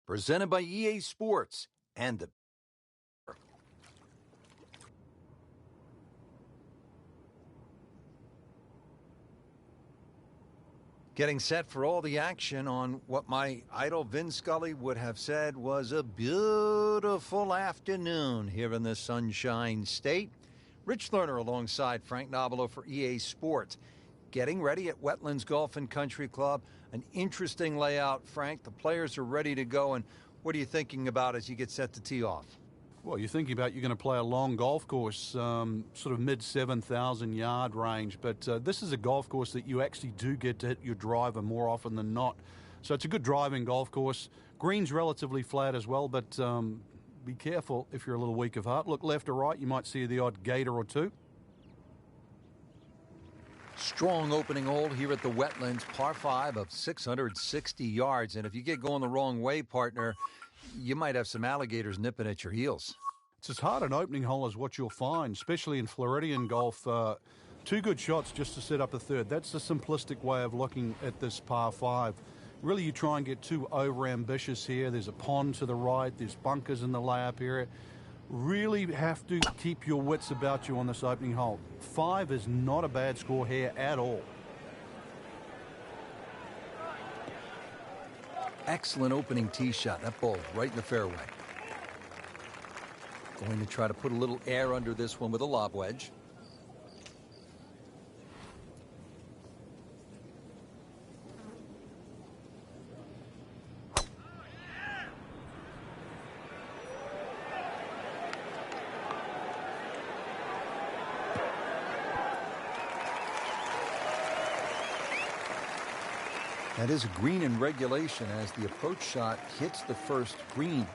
presented by EA Sports and the getting set for all the action on what my idol Vin Scully would have said was a beautiful afternoon here in the Sunshine State. Rich Lerner alongside Frank Nobilo for EA Sports. Getting ready at Wetlands Golf and Country Club. An interesting layout, Frank. The players are ready to go. And what are you thinking about as you get set to tee off? Well, you're thinking about you're going to play a long golf course, sort of mid-7,000 yard range. But this is a golf course that you actually do get to hit your driver more often than not. So it's a good driving golf course. Green's relatively flat as well, but be careful if you're a little weak of heart. Look left or right, you might see the odd gator or two. Strong opening hole here at the Wetlands, par 5 of 660 yards. And if you get going the wrong way, partner, you might have some alligators nipping at your heels. It's as hard an opening hole as what you'll find, especially in Floridian golf. 2 good shots just to set up a third. That's the simplistic way of looking at this par 5. Really, you try and get too over-ambitious here. There's a pond to the right. There's bunkers in the layup area. Really have to keep your wits about you on this opening hole. 5 is not a bad score here at all. Excellent opening tee shot. That ball right in the fairway. Going to try to put a little air under this one with a lob wedge. That is a green in regulation as the approach shot hits the first green,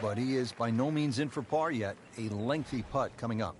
but he is by no means in for par yet. A lengthy putt coming up.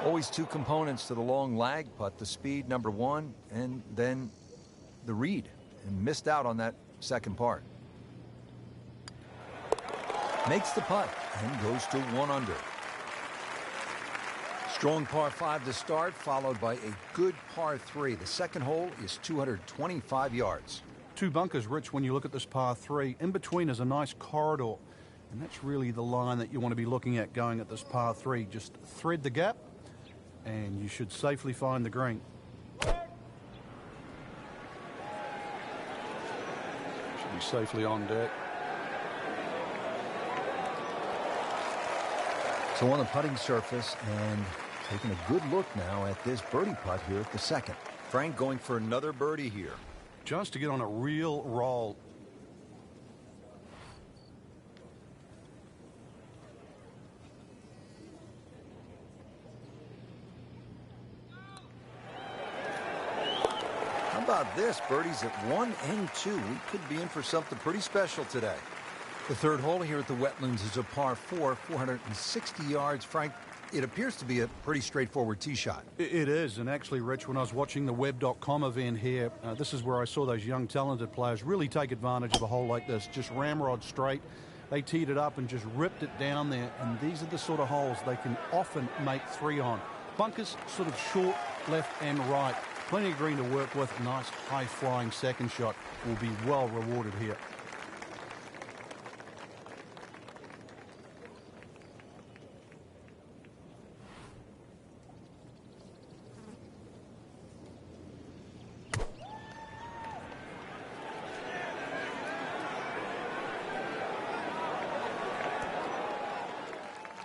Always 2 components to the long lag putt, the speed, number 1, and then the read. And missed out on that second part. Makes the putt and goes to 1 under. Strong par 5 to start, followed by a good par 3. The second hole is 225 yards. 2 bunkers, Rich, when you look at this par 3. In between is a nice corridor. And that's really the line that you want to be looking at going at this par 3. Just thread the gap, and you should safely find the green. Should be safely on deck. So on the putting surface, and taking a good look now at this birdie putt here at the second. Frank going for another birdie here. Just to get on a real roll. How about this? Birdies at 1 and 2. We could be in for something pretty special today. The third hole here at the Wetlands is a par 4, 460 yards. Frank, it appears to be a pretty straightforward tee shot. It is, and actually, Rich, when I was watching the web.com event here, this is where I saw those young, talented players really take advantage of a hole like this. Just ramrod straight. They teed it up and just ripped it down there, and these are the sort of holes they can often make 3 on. Bunkers sort of short, left and right. Plenty of green to work with. Nice, high-flying second shot will be well rewarded here.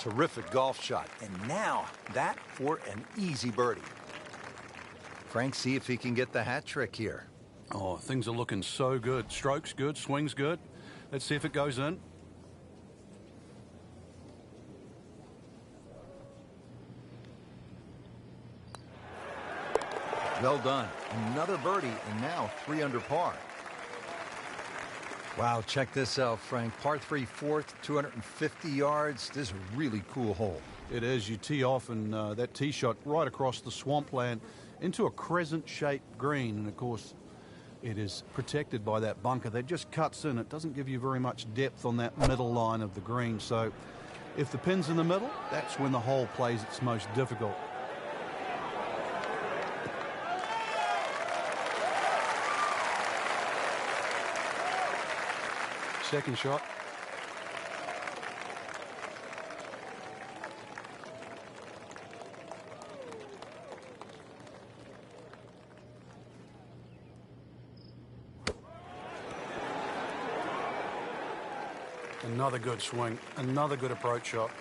Terrific golf shot. And now that for an easy birdie. Frank, see if he can get the hat trick here. Oh, things are looking so good. Strokes good, swings good. Let's see if it goes in. Well done. Another birdie, and now 3 under par. Wow, check this out, Frank. Par 3 fourth, 250 yards. This is a really cool hole. It is. You tee off, and that tee shot right across the swampland into a crescent-shaped green. And, of course, it is protected by that bunker that just cuts in. It doesn't give you very much depth on that middle line of the green. So if the pin's in the middle, that's when the hole plays its most difficult. Second shot. Another good swing. Another good approach shot.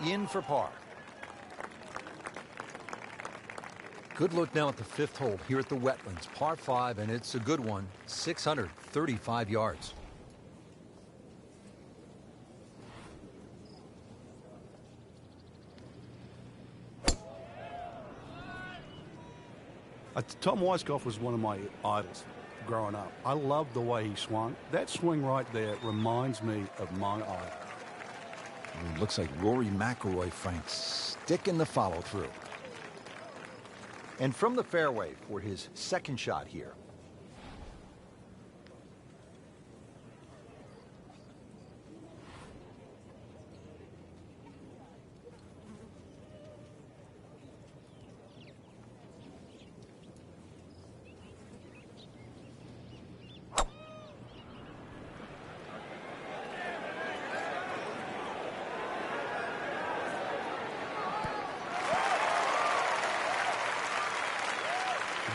In for par. Good look now at the 5th hole here at the Wetlands. Par 5, and it's a good one. 635 yards. Tom Weiskopf was one of my idols growing up. I loved the way he swung. That swing right there reminds me of my idol. Looks like Rory McIlroy, Frank, sticking the follow through. And from the fairway for his second shot here.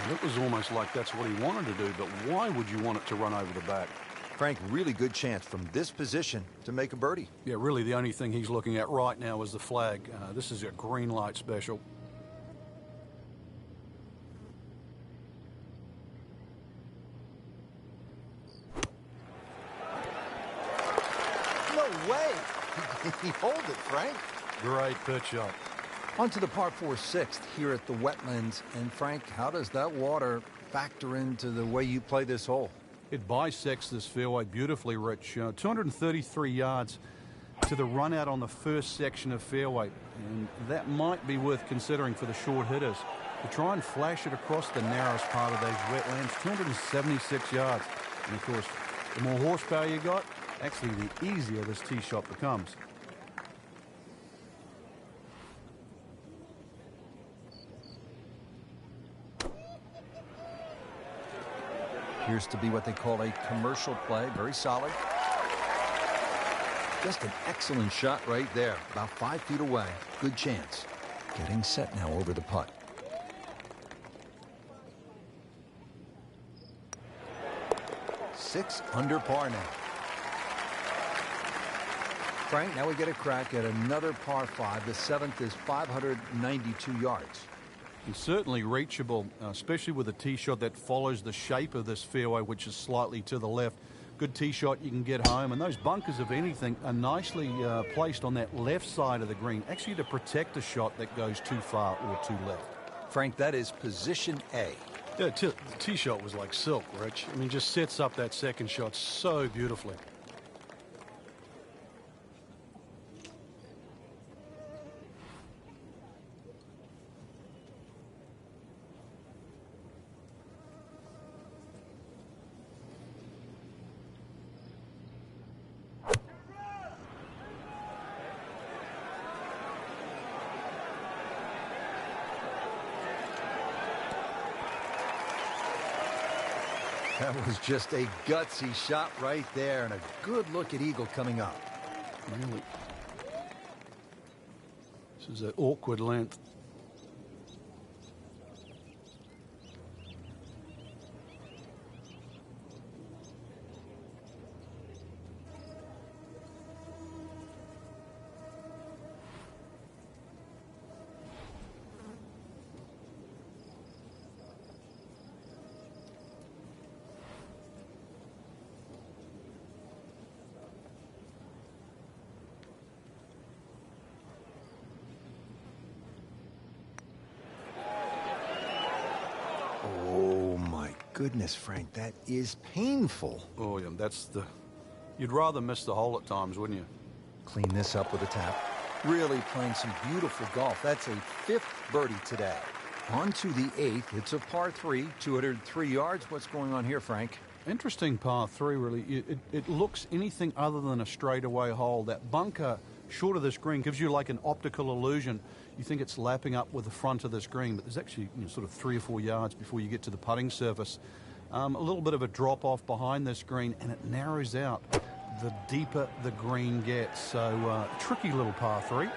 It was almost like that's what he wanted to do, but why would you want it to run over the back? Frank, really good chance from this position to make a birdie. Yeah, really the only thing he's looking at right now is the flag. This is a green light special. No way! He holed it, Frank. Great pitch shot. On to the par 4 sixth here at the Wetlands. And Frank, how does that water factor into the way you play this hole? It bisects this fairway beautifully, Rich. 233 yards to the run out on the first section of fairway. And that might be worth considering for the short hitters. To try and flash it across the narrowest part of those wetlands, 276 yards. And of course, the more horsepower you got, actually the easier this tee shot becomes. Appears to be what they call a commercial play. Very solid. Just an excellent shot right there. About 5 feet away. Good chance. Getting set now over the putt. Six under par now. Frank, now we get a crack at another par 5. The 7th is 592 yards. It's certainly reachable, especially with a tee shot that follows the shape of this fairway, which is slightly to the left. Good tee shot, you can get home. And those bunkers, if anything, are nicely placed on that left side of the green, actually to protect a shot that goes too far or too left. Frank, that is position A. Yeah, the tee shot was like silk, Rich. I mean, just sets up that second shot so beautifully. That was just a gutsy shot right there, and a good look at eagle coming up. Really. This is an awkward length. goodness, Frank, that is painful. Oh, yeah, you'd rather miss the hole at times, wouldn't you? Clean this up with a tap. Really playing some beautiful golf. That's a 5th birdie today. On to the 8th. It's a par 3, 203 yards. What's going on here, Frank? Interesting par 3, really. It looks anything other than a straightaway hole. That bunker short of this green gives you like an optical illusion. You think it's lapping up with the front of this green, but there's actually sort of 3 or 4 yards before you get to the putting surface. A little bit of a drop-off behind this green, and it narrows out the deeper the green gets. So, tricky little par 3.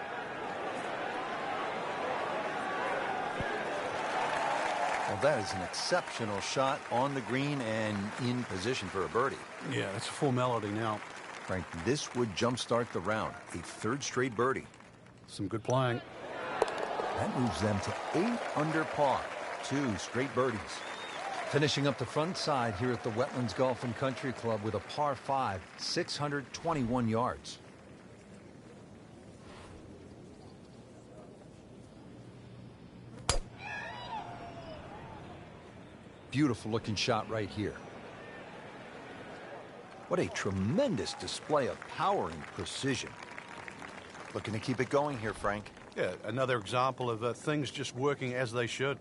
Well, that is an exceptional shot on the green and in position for a birdie. Yeah, it's a formality now. Frank, this would jumpstart the round. A 3rd straight birdie. Some good playing. That moves them to 8 under par. 2 straight birdies. Finishing up the front side here at the Wetlands Golf and Country Club with a par 5, 621 yards. Beautiful looking shot right here. What a tremendous display of power and precision. Looking to keep it going here, Frank. Yeah, another example of things just working as they should.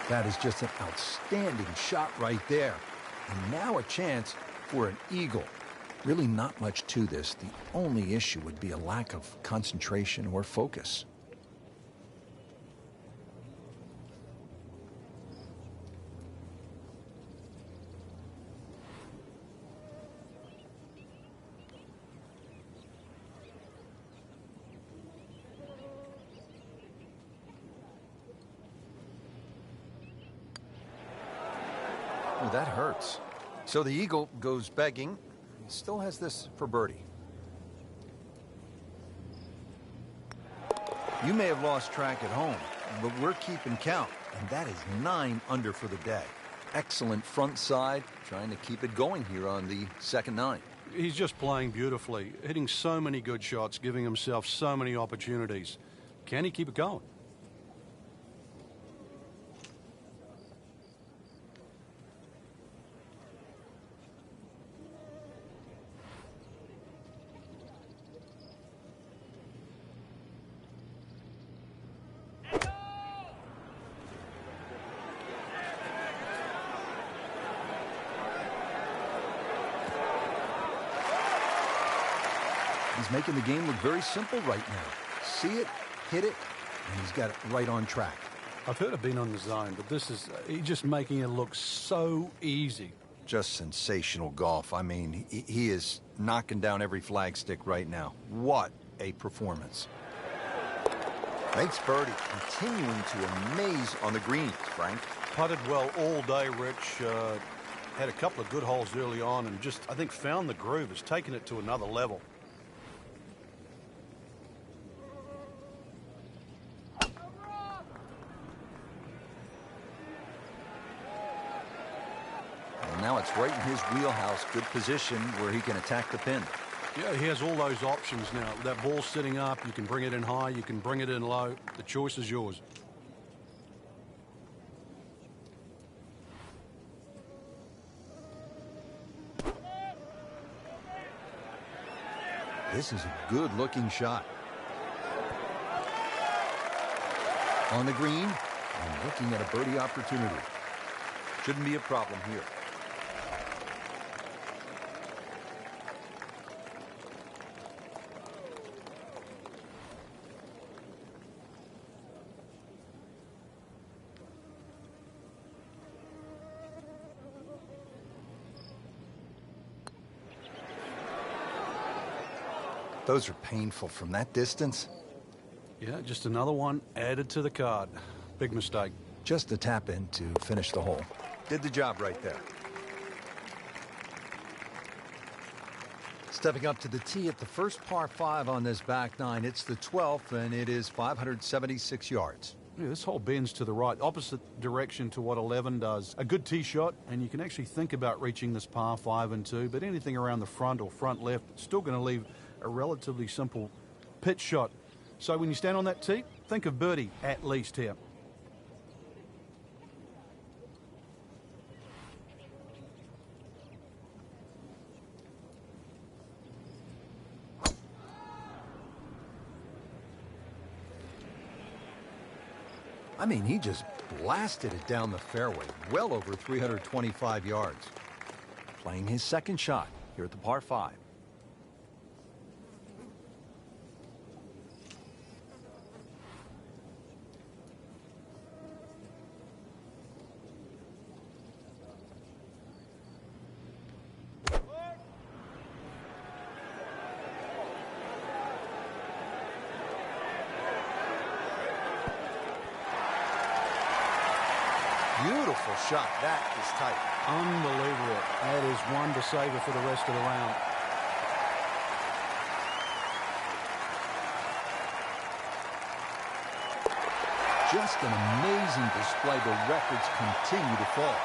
That is just an outstanding shot right there. And now a chance for an eagle. Really not much to this. The only issue would be a lack of concentration or focus. Oh, that hurts. So the eagle goes begging. He still has this for birdie. You may have lost track at home, but we're keeping count. And that is 9 under for the day. Excellent front side, trying to keep it going here on the second 9. He's just playing beautifully, hitting so many good shots, giving himself so many opportunities. Can he keep it going? He's making the game look very simple right now. See it, hit it, and he's got it right on track. I've heard of being on the zone, but this is he's just making it look so easy. Just sensational golf. I mean, he is knocking down every flagstick right now. What a performance. Makes birdie, continuing to amaze on the greens, Frank. Putted well all day, Rich. Had a couple of good holes early on and just, I think, found the groove. Has taken it to another level. Now it's right in his wheelhouse. Good position where he can attack the pin. Yeah, he has all those options now. That ball's sitting up. You can bring it in high. You can bring it in low. The choice is yours. This is a good-looking shot. On the green, and looking at a birdie opportunity. Shouldn't be a problem here. Those are painful from that distance. Yeah, just another one added to the card. Big mistake. Just a tap in to finish the hole. Did the job right there. Stepping up to the tee at the first par 5 on this back 9. It's the 12th, and it is 576 yards. Yeah, this hole bends to the right, opposite direction to what 11 does. A good tee shot, and you can actually think about reaching this par 5 and 2, but anything around the front or front left, it's still going to leave a relatively simple pitch shot. So when you stand on that tee, think of birdie at least here. I mean, he just blasted it down the fairway, well over 325 yards. Playing his second shot here at the par 5. Beautiful shot. That is tight. Unbelievable. That is one to savor for the rest of the round. Just an amazing display. The records continue to fall.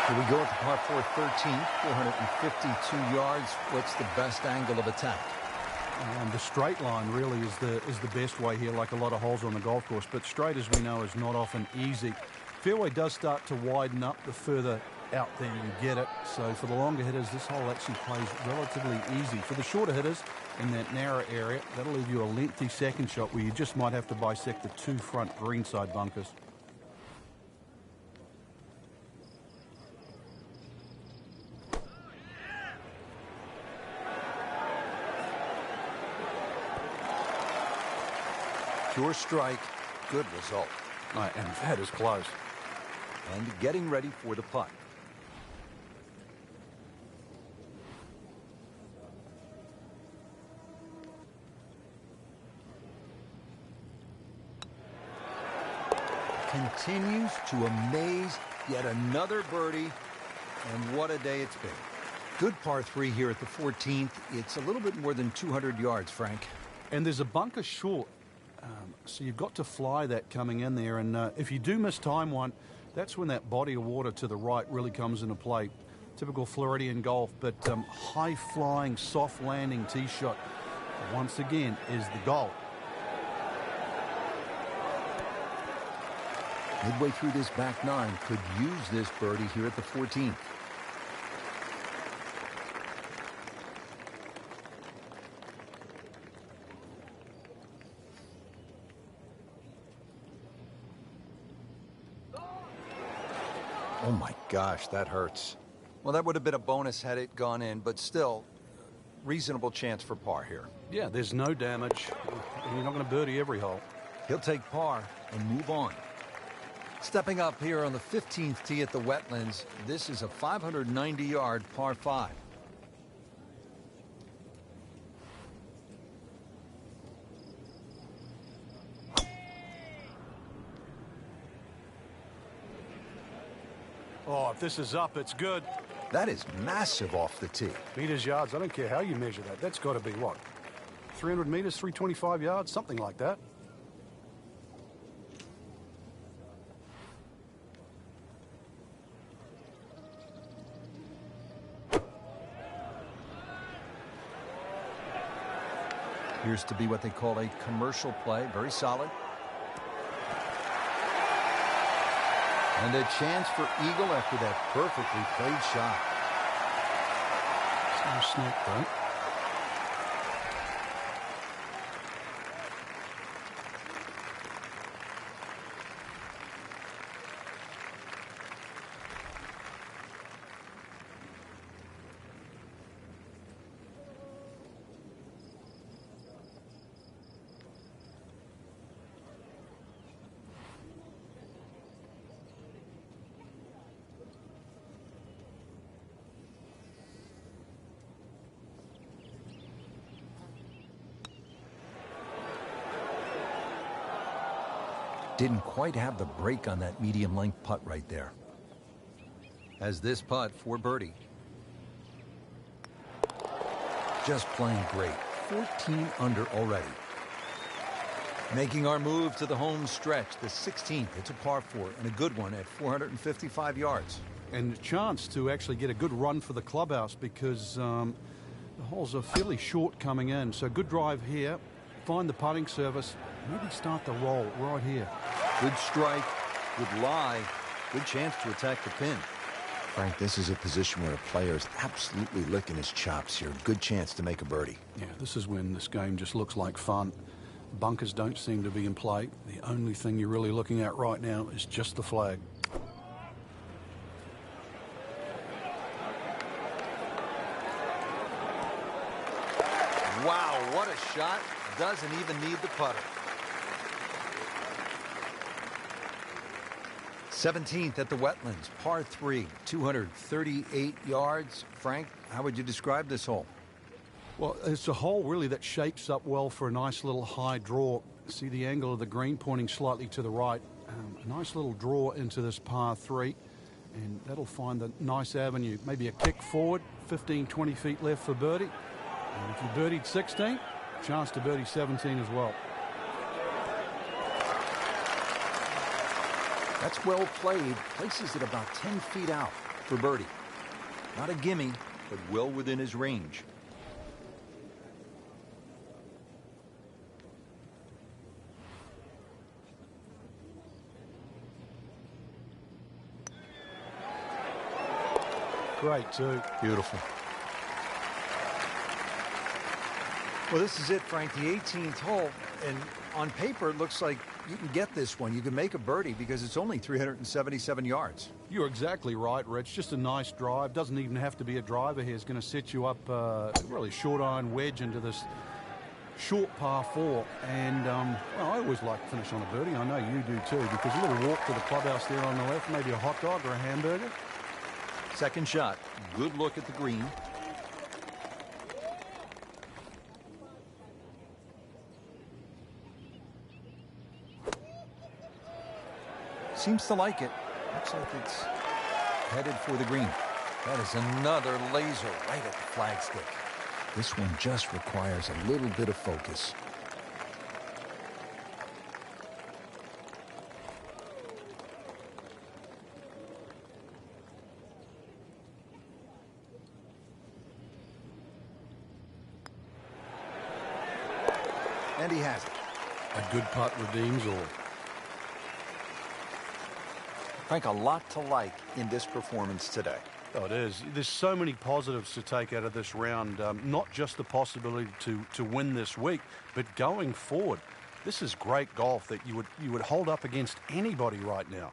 Here we go at the par 4 13th, 452 yards. What's the best angle of attack? The straight line really is the best way here, like a lot of holes on the golf course. But straight, as we know, is not often easy. Fairway does start to widen up the further out there you get it. So for the longer hitters, this hole actually plays relatively easy. For the shorter hitters in that narrow area, that'll leave you a lengthy second shot where you just might have to bisect the 2 front greenside bunkers. Pure strike, good result. And that is close. And getting ready for the putt. Continues to amaze. Yet another birdie. And what a day it's been. Good par 3 here at the 14th. It's a little bit more than 200 yards, Frank. And there's a bunker short. So you've got to fly that coming in there. And if you do miss time one, that's when that body of water to the right really comes into play. Typical Floridian golf, but high-flying, soft-landing tee shot, once again, is the goal. Midway through this back 9, could use this birdie here at the 14th. Oh my gosh, that hurts. Well, that would have been a bonus had it gone in, but still, reasonable chance for par here. Yeah, there's no damage. You're not going to birdie every hole. He'll take par and move on. Stepping up here on the 15th tee at the Wetlands, this is a 590-yard par 5. Oh, if this is up, it's good. That is massive off the tee. Meters, yards, I don't care how you measure that. That's got to be what? 300 meters, 325 yards, something like that. Appears to be what they call a commercial play. Very solid. And a chance for eagle after that perfectly played shot. No snake, though. Didn't quite have the break on that medium length putt right there. As this putt for birdie. Just playing great. 14 under already. Making our move to the home stretch, the 16th. It's a par 4 and a good one at 455 yards. And a chance to actually get a good run for the clubhouse because the holes are fairly short coming in. So good drive here. Find the putting surface. Maybe start the roll right here. Good strike, good lie, good chance to attack the pin. Frank, this is a position where a player is absolutely licking his chops here. Good chance to make a birdie. Yeah, this is when this game just looks like fun. Bunkers don't seem to be in play. The only thing you're really looking at right now is just the flag. Wow, what a shot. Doesn't even need the putter. 17th at the Wetlands, par 3, 238 yards. Frank, how would you describe this hole? Well, it's a hole really that shapes up well for a nice little high draw. See the angle of the green pointing slightly to the right. A nice little draw into this par 3, and that'll find a nice avenue. Maybe a kick forward, 15, 20 feet left for birdie. And if you birdied 16, chance to birdie 17 as well. That's well played. Places it about 10 feet out for birdie. Not a gimme, but well within his range. Great, too. Beautiful. Well, this is it, Frank, the 18th hole. And on paper, it looks like you can get this one. You can make a birdie because it's only 377 yards. You're exactly right, Rich. Just a nice drive. Doesn't even have to be a driver here. It's going to set you up really short iron wedge into this short par 4. And, well, I always like to finish on a birdie. I know you do, too, because a little walk to the clubhouse there on the left, maybe a hot dog or a hamburger. Second shot. Good look at the green. Seems to like it. Looks like it's headed for the green. That is another laser right at the flagstick. This one just requires a little bit of focus. And he has it. A good putt redeems all. Frank, a lot to like in this performance today. Oh, it is. There's so many positives to take out of this round. Not just the possibility to win this week, but going forward. This is great golf that you would hold up against anybody right now.